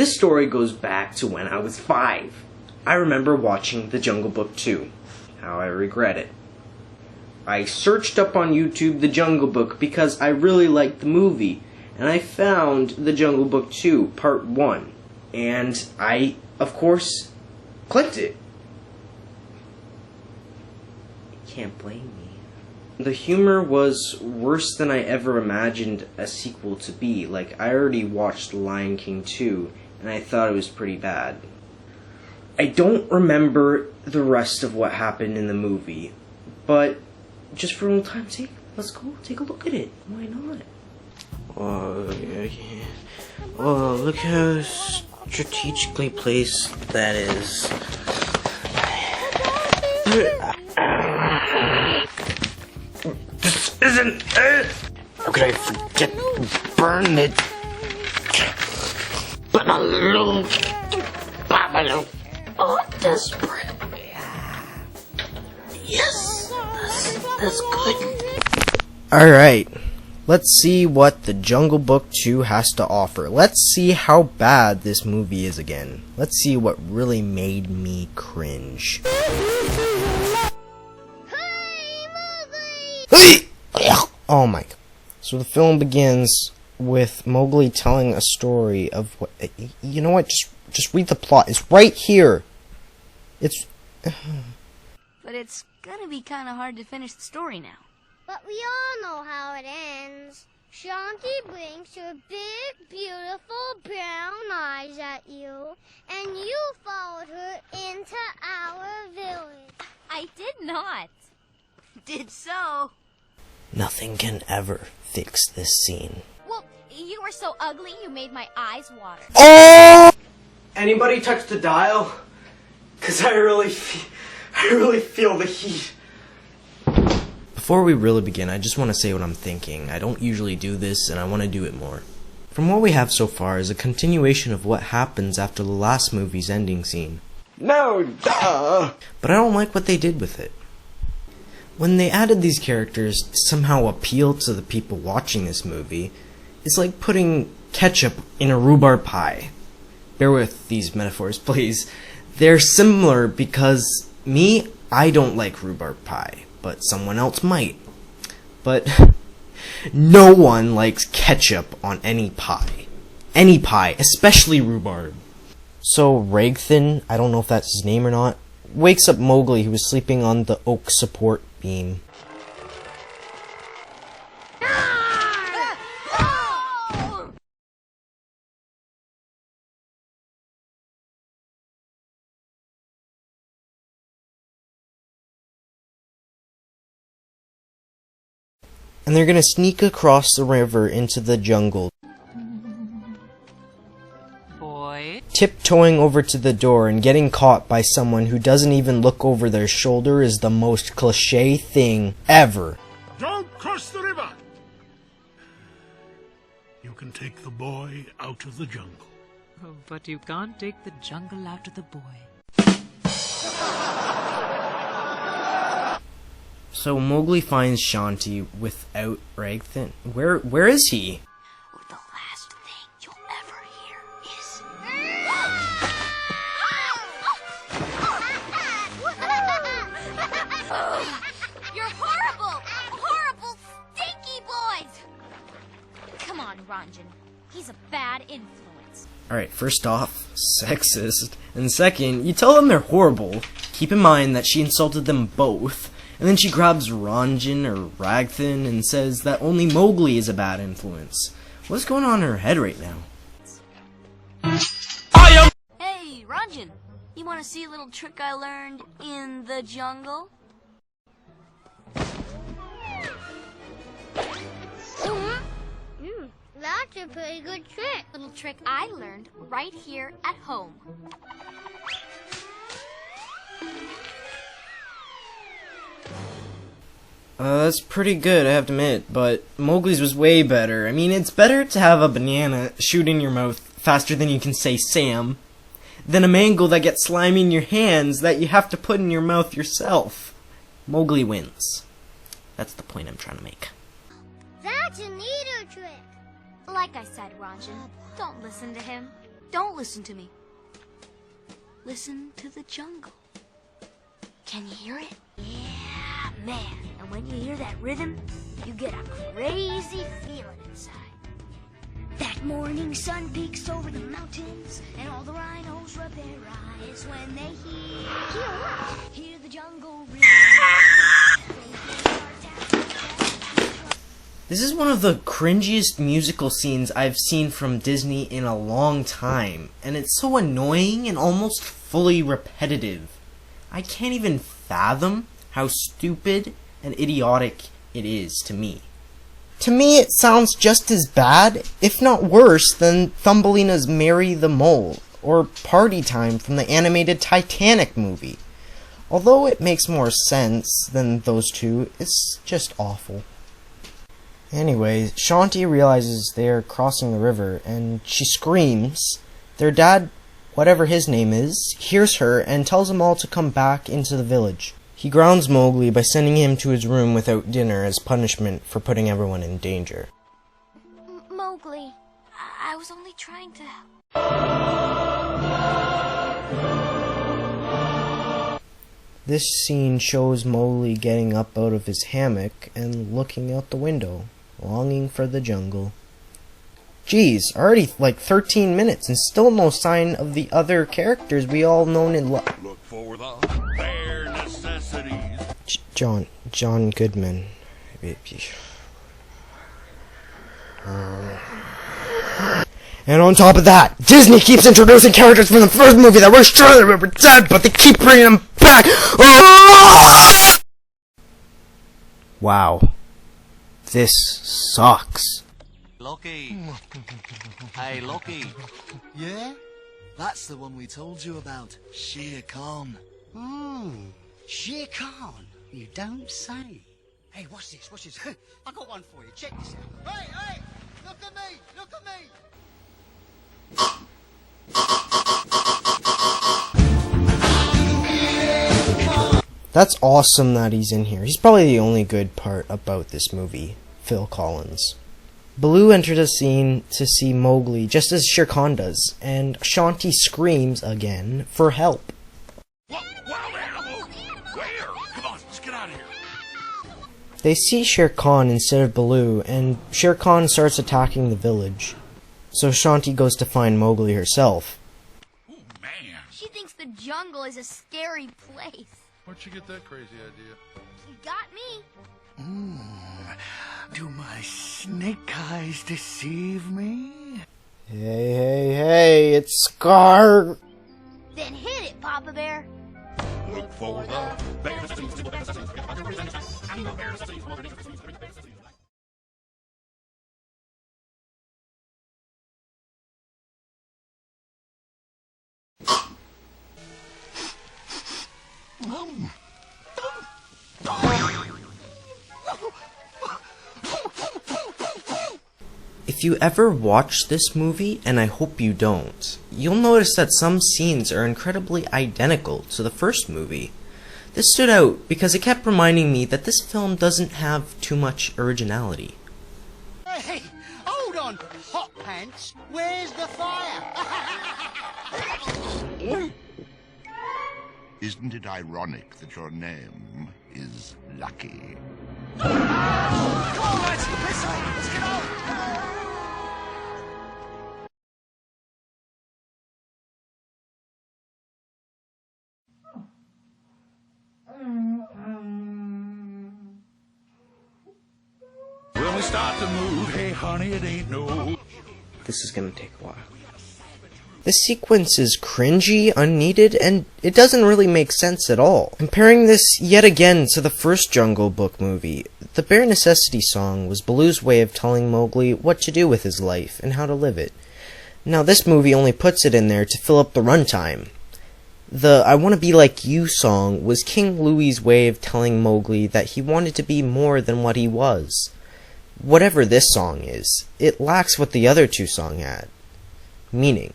This story goes back to when I was 5. I remember watching The Jungle Book 2. How I regret it. I searched up on YouTube The Jungle Book because I really liked the movie, and I found The Jungle Book 2, Part 1, and I, of course, clicked it. You can't blame me. The humor was worse than I ever imagined a sequel to be. Like, I already watched The Lion King 2, and I thought it was pretty bad. I don't remember the rest of what happened in the movie, but just for old time's sake, let's go take a look at it. Why not? Oh, look how strategically placed that is. This isn't it! How could I forget to burn it? But my little Babaloo. Oh, desperate. Yes, that's good. Alright, let's see what The Jungle Book 2 has to offer. Let's see how bad this movie is again. Let's see what really made me cringe. Oh my god. So the film begins with Mowgli telling a story of what... You know what? Just read the plot. It's right here. It's... But it's gonna be kinda hard to finish the story now. But we all know how it ends. Shanti blinks her big, beautiful brown eyes at you, and you followed her into our village. I did not. Did so. Nothing can ever fix this scene. Well, you were so ugly you made my eyes water. Oh! Anybody touch the dial? 'Cause I really feel the heat. Before we really begin, I just want to say what I'm thinking. I don't usually do this, and I want to do it more. From what we have so far is a continuation of what happens after the last movie's ending scene. No, duh! But I don't like what they did with it. When they added these characters to somehow appeal to the people watching this movie, it's like putting ketchup in a rhubarb pie. Bear with these metaphors, please. They're similar because I don't like rhubarb pie, but someone else might. But no one likes ketchup on any pie. Any pie, especially rhubarb. So Ragthan, I don't know if that's his name or not, wakes up Mowgli, who was sleeping on the oak support beam. And they're gonna sneak across the river into the jungle. Boy. Tiptoeing over to the door and getting caught by someone who doesn't even look over their shoulder is the most cliché thing ever. Don't cross the river! You can take the boy out of the jungle. Oh, but you can't take the jungle out of the boy. So Mowgli finds Shanti without Ragthan. Where is he? The last thing you'll ever hear is... You're horrible! Horrible, stinky boys! Come on, Ranjan. He's a bad influence. Alright, first off, sexist. And second, you tell them they're horrible. Keep in mind that she insulted them both. And then she grabs Ranjan or Ragthan and says that only Mowgli is a bad influence. What's going on in her head right now? Hey, Ranjan. You want to see a little trick I learned in the jungle? That's a pretty good trick. Little trick I learned right here at home. That's pretty good, I have to admit, but Mowgli's was way better. I mean, it's better to have a banana shoot in your mouth faster than you can say Sam, than a mango that gets slimy in your hands that you have to put in your mouth yourself. Mowgli wins. That's the point I'm trying to make. That's a neater trick. Like I said, Ranjan, don't listen to him. Don't listen to me. Listen to the jungle. Can you hear it? Yeah, man. And when you hear that rhythm, you get a crazy feeling inside. That morning sun peeks over the mountains, and all the rhinos rub their eyes when they hear the jungle rhythm. This is one of the cringiest musical scenes I've seen from Disney in a long time, and it's so annoying and almost fully repetitive. I can't even fathom how stupid and idiotic it is to me. To me, it sounds just as bad, if not worse, than Thumbelina's Mary the Mole, or Party Time from the animated Titanic movie. Although it makes more sense than those two, it's just awful. Anyway, Shanti realizes they are crossing the river, and she screams. Their dad, whatever his name is, hears her and tells them all to come back into the village. He grounds Mowgli by sending him to his room without dinner as punishment for putting everyone in danger. Mowgli, I was only trying to help. This scene shows Mowgli getting up out of his hammock and looking out the window, longing for the jungle. Geez, already like 13 minutes and still no sign of the other characters we all known and love. Look for the bare necessities. John Goodman. And on top of that, Disney keeps introducing characters from the first movie that we're sure they were dead, but they keep bringing them back. Wow. This sucks. Loki. Hey, Loki. Yeah? That's the one we told you about. Shere Khan. Shere Khan? You don't say. Hey, what's this? What's this? I got one for you. Check this out. Hey, hey! Look at me! Look at me! That's awesome that he's in here. He's probably the only good part about this movie, Phil Collins. Baloo enters the scene to see Mowgli just as Shere Khan does, and Shanti screams again for help. What? Wild animal? Where? Come on, let's get out of here. They see Shere Khan instead of Baloo, and Shere Khan starts attacking the village. So Shanti goes to find Mowgli herself. Oh, man. She thinks the jungle is a scary place. Where'd you get that crazy idea? You got me. Do my snake eyes deceive me? Hey, it's Scar! Then hit it, Papa Bear. Look for the bare necessities. If you ever watch this movie, and I hope you don't, you'll notice that some scenes are incredibly identical to the first movie. This stood out because it kept reminding me that this film doesn't have too much originality. Hey, hold on, hot pants. Where's the fire? Isn't it ironic that your name is Lucky? Come on, lads, this way. Let's get on. When we start to move, hey honey, it ain't no. This is gonna take a while. This sequence is cringy, unneeded, and it doesn't really make sense at all. Comparing this yet again to the first Jungle Book movie, the Bare Necessity song was Baloo's way of telling Mowgli what to do with his life and how to live it. Now this movie only puts it in there to fill up the runtime. The I Want to Be Like You song was King Louie's way of telling Mowgli that he wanted to be more than what he was. Whatever this song is, it lacks what the other two songs had. Meaning.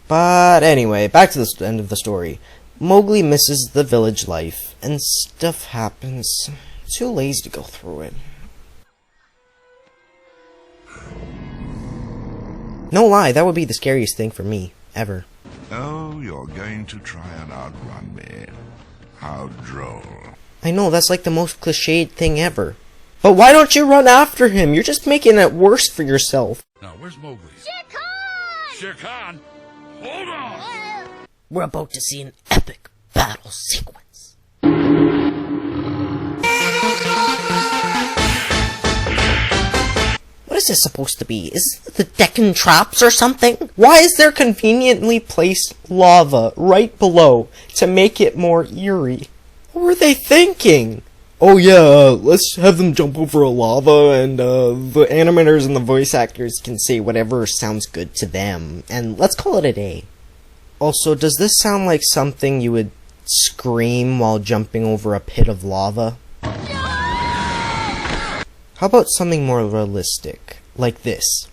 But anyway, back to the end of the story. Mowgli misses the village life, and stuff happens. Too lazy to go through it. No lie, that would be the scariest thing for me, ever. Oh, you're going to try and outrun me. How droll. I know, that's like the most cliched thing ever. But why don't you run after him? You're just making it worse for yourself. Now, where's Mowgli? Shere Khan! Shere Khan? Hold on! We're about to see an epic battle sequence. What is this supposed to be? Is this the Deccan Traps or something? Why is there conveniently placed lava right below to make it more eerie? What were they thinking? Oh yeah, let's have them jump over a lava and the animators and the voice actors can say whatever sounds good to them. And let's call it a day. Also, does this sound like something you would scream while jumping over a pit of lava? How about something more realistic, like this?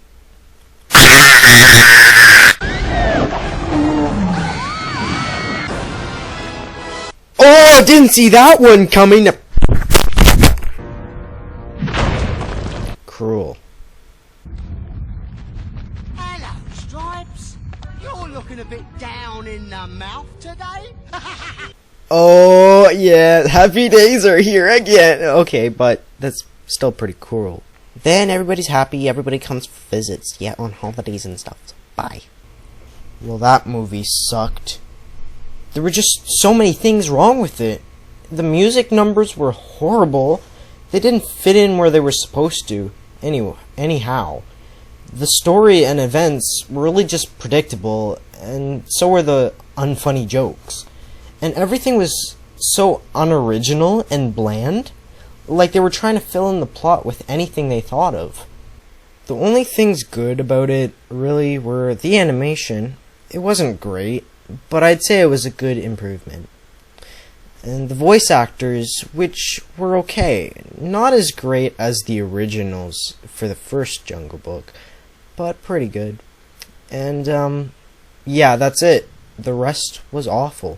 Oh, didn't see that one coming! Cruel. Hello, Stripes. You're looking a bit down in the mouth today. Oh, yeah, happy days are here again. Okay, but that's still pretty cruel. Then everybody's happy, everybody comes for visits, yeah, on holidays and stuff. So bye. Well, that movie sucked. There were just so many things wrong with it. The music numbers were horrible. They didn't fit in where they were supposed to. Anyhow. The story and events were really just predictable, and so were the unfunny jokes. And everything was so unoriginal and bland, like they were trying to fill in the plot with anything they thought of. The only things good about it, really, were the animation. It wasn't great, but I'd say it was a good improvement. And the voice actors, which were okay. Not as great as the originals for the first Jungle Book, but pretty good. And, yeah, that's it. The rest was awful.